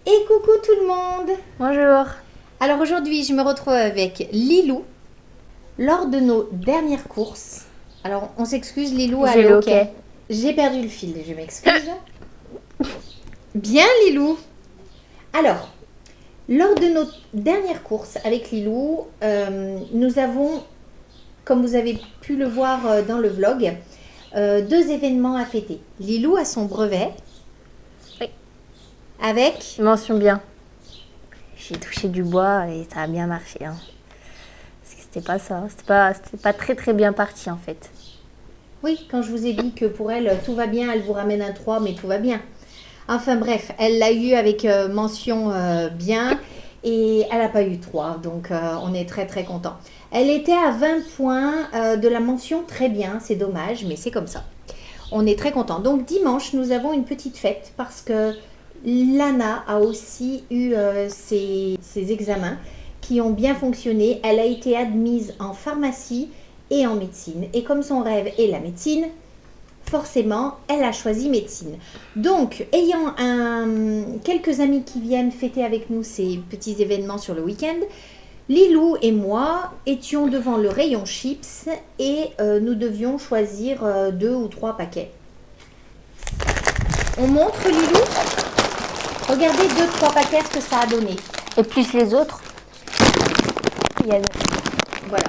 Et coucou tout le monde! Bonjour. Alors aujourd'hui, je me retrouve avec Lilou lors de nos dernières courses. Alors on s'excuse Lilou, J'ai allez le ok. hockey. J'ai perdu le fil, je m'excuse. Bien Lilou! Alors, lors de nos dernières courses avec Lilou, nous avons, comme vous avez pu le voir dans le vlog, deux événements à fêter. Lilou a son brevet. Oui. Avec Mention bien. J'ai touché du bois et ça a bien marché. Hein. Parce que c'était pas ça. C'était pas très bien parti en fait. Oui, quand je vous ai dit que pour elle, tout va bien, elle vous ramène un 3, mais tout va bien. Enfin bref, elle l'a eu avec mention bien et elle n'a pas eu 3, donc on est très content. Elle était à 20 points de la mention très bien, c'est dommage, mais c'est comme ça. On est très content. Donc dimanche, nous avons une petite fête parce que Lana a aussi eu ses examens qui ont bien fonctionné. Elle a été admise en pharmacie et en médecine. Et comme son rêve est la médecine, forcément, elle a choisi médecine. Donc, ayant quelques amis qui viennent fêter avec nous ces petits événements sur le week-end, Lilou et moi étions devant le rayon chips et nous devions choisir 2 ou 3 paquets. On montre Lilou. Regardez 2-3 paquets ce que ça a donné. Et plus les autres. Voilà.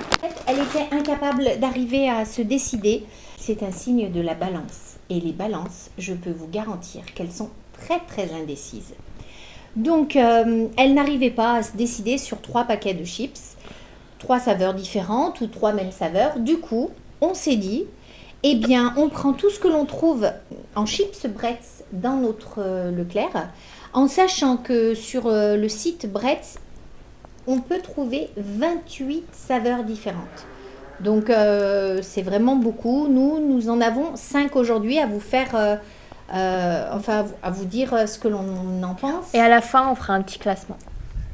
Elle était incapable d'arriver à se décider. C'est un signe de la balance. Et les balances, je peux vous garantir qu'elles sont très indécises. Donc, elle n'arrivait pas à se décider sur 3 paquets de chips, 3 saveurs différentes ou 3 mêmes saveurs. Du coup, on s'est dit, eh bien, on prend tout ce que l'on trouve en chips Bretz dans notre Leclerc, en sachant que sur le site Bretz, on peut trouver 28 saveurs différentes. Donc, c'est vraiment beaucoup. Nous en avons 5 aujourd'hui à vous faire, à vous dire ce que l'on en pense. Et à la fin, on fera un petit classement.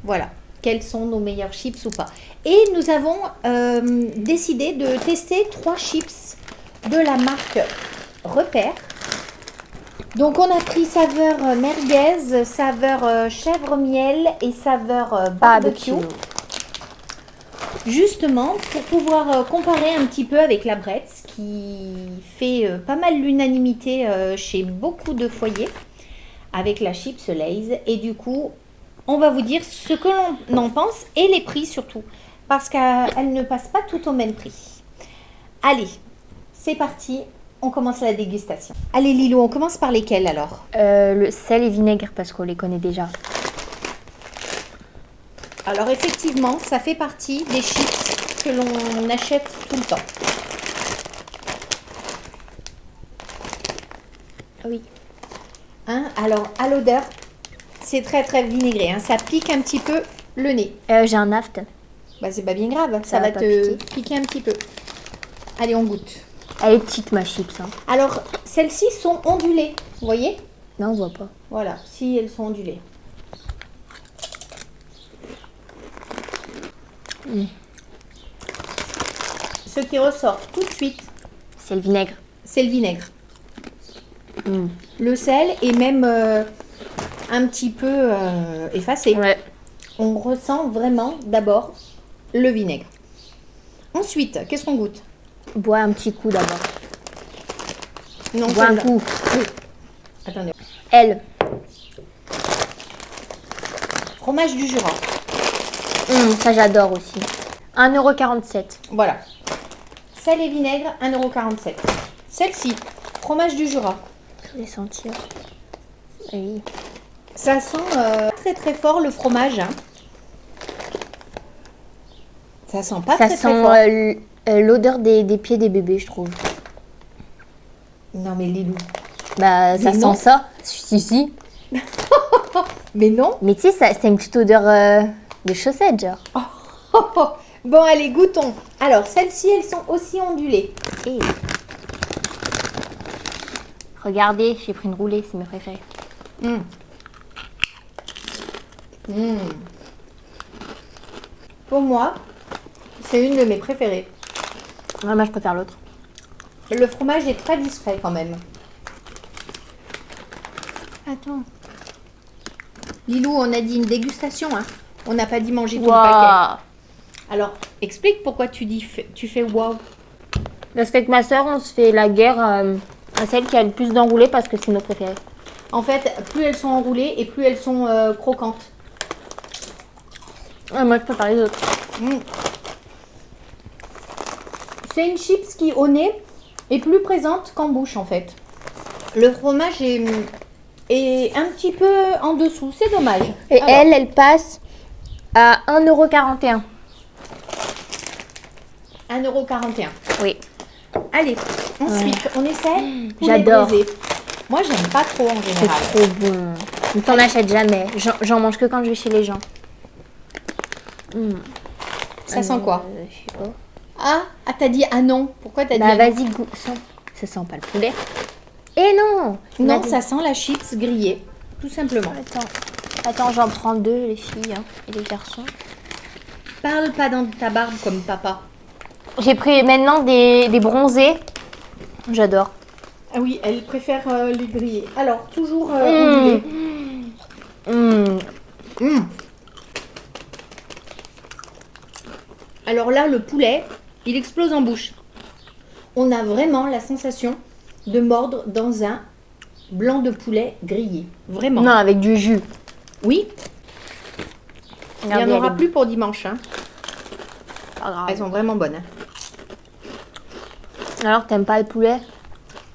Voilà, quels sont nos meilleurs chips ou pas. Et nous avons décidé de tester 3 chips de la marque Repère. Donc on a pris saveur merguez, saveur chèvre miel et saveur barbecue. Justement pour pouvoir comparer un petit peu avec la Bretz qui fait pas mal l'unanimité chez beaucoup de foyers avec la chips Lay's. Et du coup, on va vous dire ce que l'on en pense et les prix surtout parce qu'elles ne passent pas toutes au même prix. Allez, c'est parti. On commence la dégustation. Allez Lilou, on commence par lesquels alors? Le sel et vinaigre parce qu'on les connaît déjà. Alors effectivement, ça fait partie des chips que l'on achète tout le temps. Oui. Hein, alors à l'odeur, c'est très vinaigré. Hein, ça pique un petit peu le nez. J'ai un aft. Bah c'est pas bien grave, ça va pas te piquer. piquer un petit peu. Allez, on goûte. Elle est petite ma chips. Hein. Alors celles-ci sont ondulées, vous voyez? Non, on voit pas. Voilà, si elles sont ondulées. Ce qui ressort tout de suite, C'est le vinaigre. c'est le vinaigre. Le sel est même un petit peu effacé. Ouais. On ressent vraiment d'abord le vinaigre. Ensuite, qu'est-ce qu'on goûte? Bois un petit coup d'abord. Non, Bois un celle-là. coup. Oui. Attendez. Elle. Fromage du Jura. Ça j'adore aussi. 1,47 €. Voilà. Sel et vinaigre, 1,47 €. Celle-ci, fromage du Jura. Je vais sentir. Oui. Ça sent très fort le fromage. Hein. Ça sent pas Ça très sent fort. l'odeur des pieds des bébés, je trouve. Non mais Lilou. Bah, ça Mais non. sent ça. Si. Mais non. Mais tu sais, c'est une petite odeur de chaussettes, genre. Bon, allez, goûtons. Alors, celles-ci, elles sont aussi ondulées. Et... Regardez, j'ai pris une roulée, c'est mes préférés. Pour moi, c'est une de mes préférées. Ouais, moi, je préfère l'autre. Le fromage est très discret quand même. Attends. Lilou, on a dit une dégustation, hein. On n'a pas dit manger tout le Waouh. paquet. Alors, explique pourquoi tu fais waouh. Parce qu'avec ma soeur, on se fait la guerre à celle qui a le plus d'enroulés parce que c'est nos préférés. En fait, plus elles sont enroulées et plus elles sont croquantes. Ouais, moi, je préfère les autres. Mm. C'est une chips qui, au nez, est plus présente qu'en bouche, en fait. Le fromage est un petit peu en dessous. C'est dommage. Et Alors, elle passe à 1,41 €. 1,41 €. Oui. Allez, ensuite, on essaie. Poulet J'adore. braisé. Moi, j'aime pas trop en C'est général. trop bon. Ne t'en achète jamais. J'en mange que quand je vais chez les gens. Ça sent quoi? Je sais pas. Ah, t'as dit ah non. Pourquoi t'as dit Bah ah non? vas-y, goûte. Ça sent pas le poulet. Et non. Non, Vas-y. ça sent la chips grillée, tout simplement. Attends, j'en prends 2, les filles hein, et les garçons. Parle pas dans ta barbe comme papa. J'ai pris maintenant des bronzés. J'adore. Ah oui, elle préfère les grillés. Alors, toujours ondulé. Alors là, le poulet, il explose en bouche. On a vraiment la sensation de mordre dans un blanc de poulet grillé. Vraiment. Non, avec du jus. Oui, il n'y Regardez, en aura elle est plus pour dimanche. Hein. pas grave. Elles sont vraiment bonnes. Hein. Alors, t'aimes pas le poulet?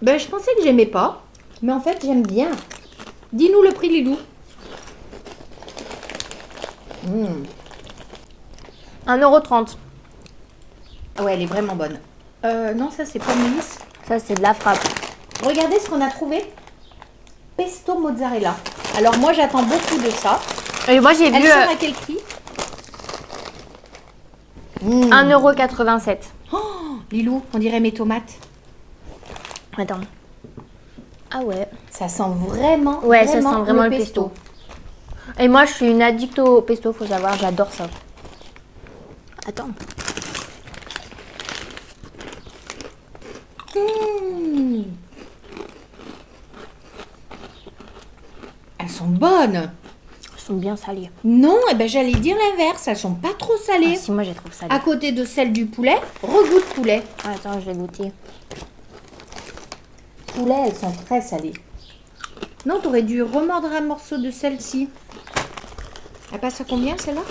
Ben, je pensais que j'aimais pas, mais en fait, j'aime bien. Dis-nous le prix, Lilou. 1,30 €. Ah ouais, elle est vraiment bonne. Non, ça, c'est pomme lisse. Ça, c'est de la frappe. Regardez ce qu'on a trouvé. Pesto mozzarella. Alors, moi, j'attends beaucoup de ça. Et moi, j'ai Elle vu sort à quel prix 1,87 €. Oh, Lilou, on dirait mes tomates. Attends. Ah ouais. Ça sent vraiment, Ouais, ça sent vraiment le pesto. Et moi, je suis une addict au pesto, faut savoir. J'adore ça. Attends. Elles sont bonnes. Elles sont bien salées. Non, eh ben, j'allais dire l'inverse. Elles sont pas trop salées. Ah, si, moi, je les trouve salées. À côté de celles du poulet, regoute poulet. Attends, je vais goûter. Poulet, elles sont très salées. Non, t'aurais dû remordre un morceau de celle-ci. Elle passe à combien, celle-là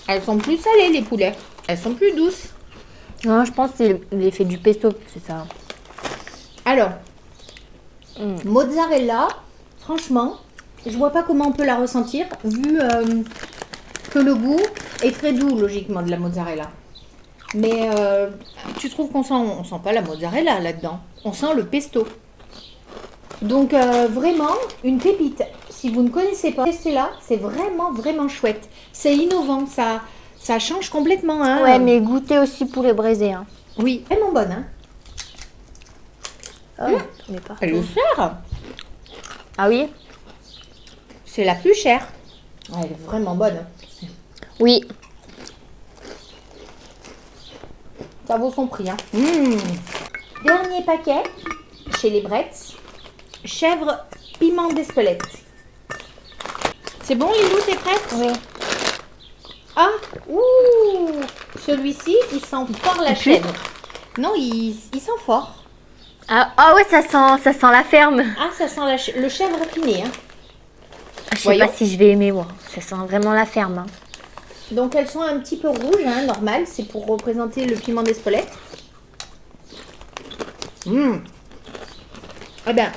Elles sont plus salées, les poulets. Elles sont plus douces. Non, je pense que c'est l'effet du pesto, c'est ça. Alors, mozzarella, franchement, je vois pas comment on peut la ressentir, vu que le goût est très doux, logiquement, de la mozzarella. Mais tu trouves on sent pas la mozzarella là-dedans. On sent le pesto. Donc, vraiment, une pépite. Si vous ne connaissez pas, testez-la. C'est vraiment, vraiment chouette. C'est innovant. Ça change complètement. Hein. Ouais, mais goûtez aussi poulet braisé. Hein. Oui, tellement bonne. Hein. Oh, mais pas. Elle est chère. Ah oui? C'est la plus chère. Elle est vraiment bonne. Oui. Ça vaut son prix. Hein. Dernier paquet chez les Bretz. Chèvre piment d'Espelette. C'est bon, Lilou, t'es prête? Oui. Ah, ouh, celui-ci, il sent fort la chèvre. Non, il sent fort. Ah ouais, ça sent la ferme. Ah, ça sent le chèvre raffiné. Hein. Je sais Voyons. pas si je vais aimer, moi. Ça sent vraiment la ferme. Hein. Donc, elles sont un petit peu rouges, hein, normal. C'est pour représenter le piment d'Espelette. Eh bien,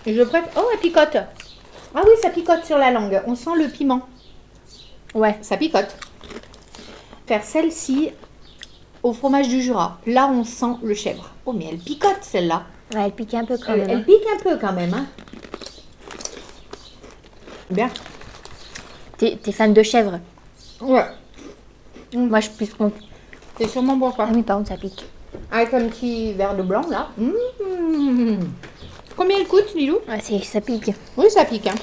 je préfère... Oh, elle picote. Ah oui, ça picote sur la langue. On sent le piment. Ouais. Ça picote. Faire celle-ci au fromage du Jura. Là, on sent le chèvre. Oh, mais elle picote, celle-là. Ouais, elle pique un peu quand Elle, même. elle pique un peu quand même. Hein. Bien. T'es fan de chèvre? Ouais. Moi, je suis plus contre. C'est sûrement pour toi. Ah oui, par contre, ça pique. Avec un petit verre de blanc, là. Combien elle coûte, Lilou? Ouais, ça pique. Oui, ça pique. Hein.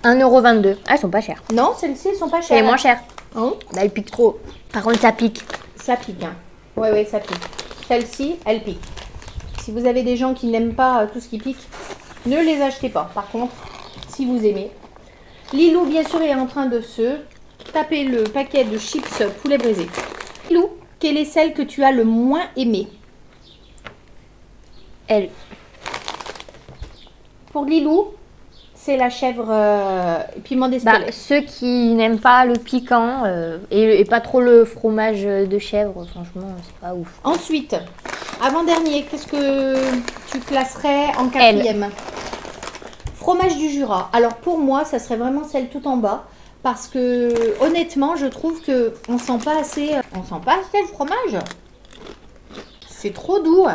1,22 €. Ah, elles sont pas chères. Non, celles-ci, elles sont pas C'est les chères. moins chères. Oh, Bah, elles piquent trop. Par contre, ça pique. ça pique. Hein. Ouais, ça pique. Celle-ci, elle pique. Si vous avez des gens qui n'aiment pas tout ce qui pique, Ne les achetez pas. Par contre, si vous aimez. Lilou, bien sûr, est en train de se taper le paquet de chips poulet braisé. Lilou, quelle est celle que tu as le moins aimée? Elle. Pour Lilou, c'est la chèvre piment d'Espelette. Ceux qui n'aiment pas le piquant et pas trop le fromage de chèvre, franchement, c'est pas ouf. Ensuite, avant-dernier, qu'est-ce que tu classerais en quatrième? Fromage du Jura. Alors pour moi, ça serait vraiment celle tout en bas. Parce que honnêtement, je trouve que on sent pas assez le fromage. C'est trop doux.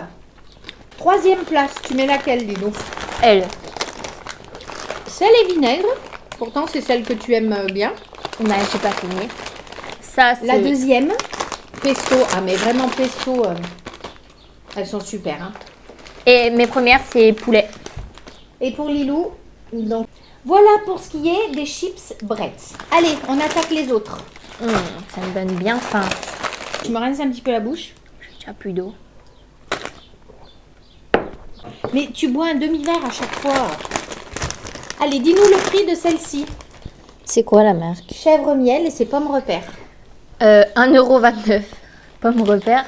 Troisième place, tu mets laquelle, Lilou? Elle. Sel et vinaigre. Pourtant, c'est celle que tu aimes bien. Bah, j'ai pas fini. Ça, c'est... La deuxième, pesto. Ah, mais vraiment pesto. Elles sont super. Hein. Et mes premières, c'est poulet. Et pour Lilou, donc voilà pour ce qui est des chips Bretz. Allez, on attaque les autres. Ça me donne bien faim. Je me rince un petit peu la bouche. J'ai déjà plus d'eau. Mais tu bois un demi-verre à chaque fois. Allez, dis-nous le prix de celle-ci. C'est quoi la marque? Chèvre miel et c'est pommes repères. 1,29 €. Pomme repère.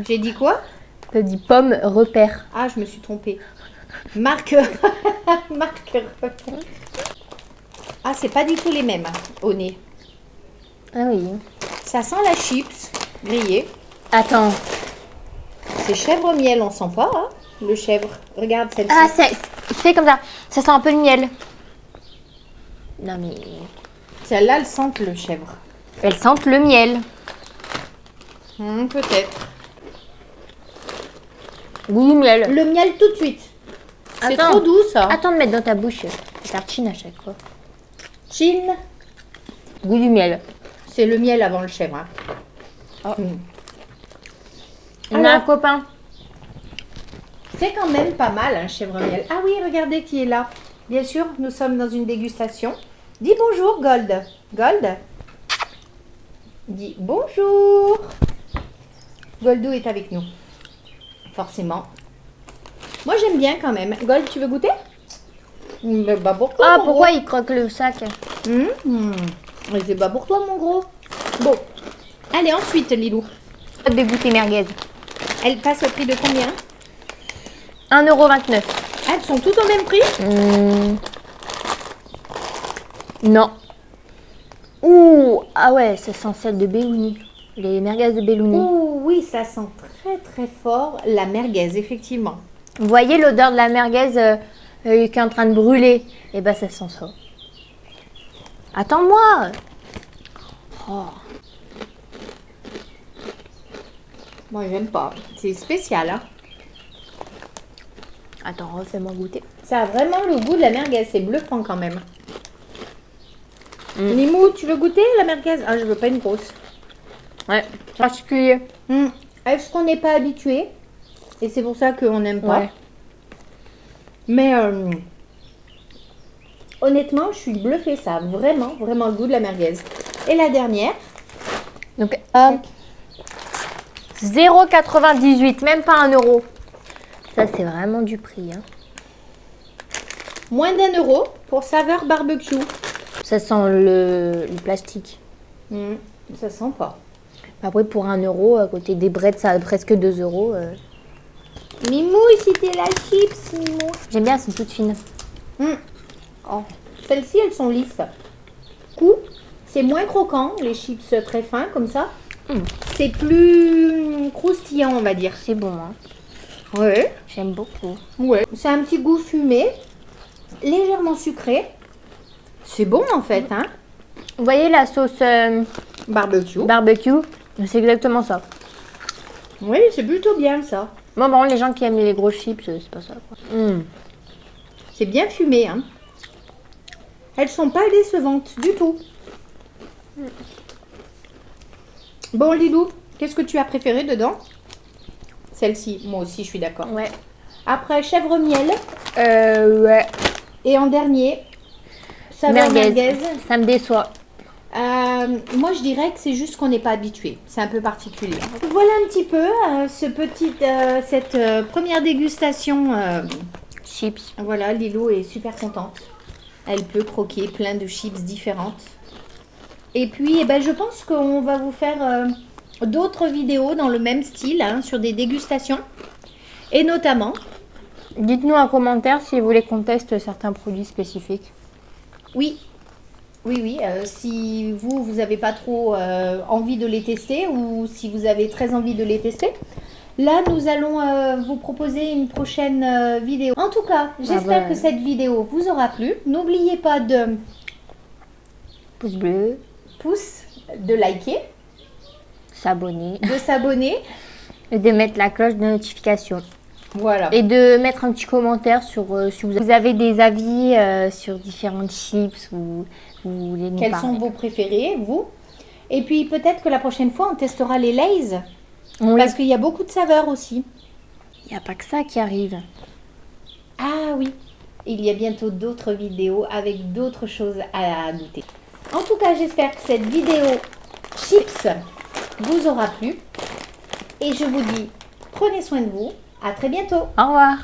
J'ai dit quoi? T'as dit pomme repère. Ah, je me suis trompée. Marque. Marque repère. Ah, c'est pas du tout les mêmes au nez. Ah oui. Ça sent la chips grillée. Attends. C'est chèvre miel, on sent pas, hein, le chèvre. Regarde celle-ci. Ah, c'est comme ça. Ça sent un peu le miel. Non mais... Celle-là, elle sent le chèvre. Elles sentent le miel. Peut-être. Goût du miel. Le miel tout de suite. C'est Attends. trop doux, ça. Attends de mettre dans ta bouche. La tartine à chaque fois. Chin. Goût du miel. C'est le miel avant le chèvre. Hein. Oh. On a un Alors, copain. c'est quand même pas mal, un chèvre miel. Ah oui, regardez qui est là. Bien sûr, nous sommes dans une dégustation. Dis bonjour, Gold. Gold. Dis bonjour. Goldou est avec nous. Forcément. Moi, j'aime bien quand même. Gold, tu veux goûter? Mais bah pourquoi? Ah, mon pourquoi gros? il croque le sac? Mais c'est pas pour toi, mon gros. Bon. Allez, ensuite, Lilou. Des goûter merguez. Elle passe au prix de combien? 1,29 €. Ah, elles sont toutes au même prix? Non. Ouh, ah ouais, ça sent celle de Bellouni. Les merguez de Bellouni. Oh oui, ça sent très très fort la merguez, effectivement. Vous voyez l'odeur de la merguez qui est en train de brûler? Et ben ça sent ça. Attends-moi. Oh. Moi, j'aime pas. C'est spécial, hein. Attends, refais-moi goûter. Ça a vraiment le goût de la merguez. C'est bluffant quand même. Limou, tu veux goûter la merguez? Ah, je veux pas une grosse. Ouais, particulier. Est-ce qu'on n'est pas habitué? Et c'est pour ça qu'on n'aime pas. Ouais. Mais honnêtement, je suis bluffée. Ça a vraiment, vraiment le goût de la merguez. Et la dernière? Donc, 0,98 €, même pas 1 €. Ça, c'est vraiment du prix. Hein. Moins d'1 € pour saveur barbecue. Ça sent le plastique. Ça sent pas. Après, pour 1 € à côté des brettes, ça a presque 2 €. Mimou, c'était la chips, Mimou. J'aime bien, elles sont toutes fines. Oh. Celles-ci, elles sont lisses. Coup, c'est moins croquant, les chips très fins comme ça. C'est plus croustillant, on va dire. C'est bon, hein. Ouais. J'aime beaucoup. Ouais. C'est un petit goût fumé, légèrement sucré. C'est bon en fait, hein. Vous voyez la sauce Barbecue. C'est exactement ça. Oui, c'est plutôt bien ça. Moi, bon, les gens qui aiment les gros chips, c'est pas ça. Quoi. C'est bien fumé, hein. Elles sont pas décevantes du tout. Bon, Lilou, qu'est-ce que tu as préféré dedans? Celle-ci, moi aussi, je suis d'accord. Ouais. Après, chèvre miel. Ouais. Et en dernier, saveur merguez. Ça me déçoit. Moi, je dirais que c'est juste qu'on n'est pas habitué. C'est un peu particulier. Voilà un petit peu cette première dégustation chips. Voilà, Lilo est super contente. Elle peut croquer plein de chips différentes. Et puis, eh ben, je pense qu'on va vous faire d'autres vidéos dans le même style, hein, sur des dégustations. Et notamment, Dites-nous en commentaire si vous voulez qu'on teste certains produits spécifiques. oui, oui, si vous n'avez pas trop envie de les tester ou si vous avez très envie de les tester, là, nous allons vous proposer une prochaine vidéo. En tout cas, j'espère que cette vidéo vous aura plu. N'oubliez pas de Pouce bleu, de liker, s'abonner de s'abonner. et de mettre la cloche de notification. Voilà. Et de mettre un petit commentaire sur si vous avez des avis sur différentes chips ou vous voulez nous Quels parler. sont vos préférés, vous? Et puis peut-être que la prochaine fois, on testera les Lay's. Oui. Parce qu'il y a beaucoup de saveurs aussi. Il n'y a pas que ça qui arrive. Ah oui, il y a bientôt d'autres vidéos avec d'autres choses à goûter. En tout cas, j'espère que cette vidéo chips vous aura plu. Et je vous dis, prenez soin de vous. À très bientôt. Au revoir.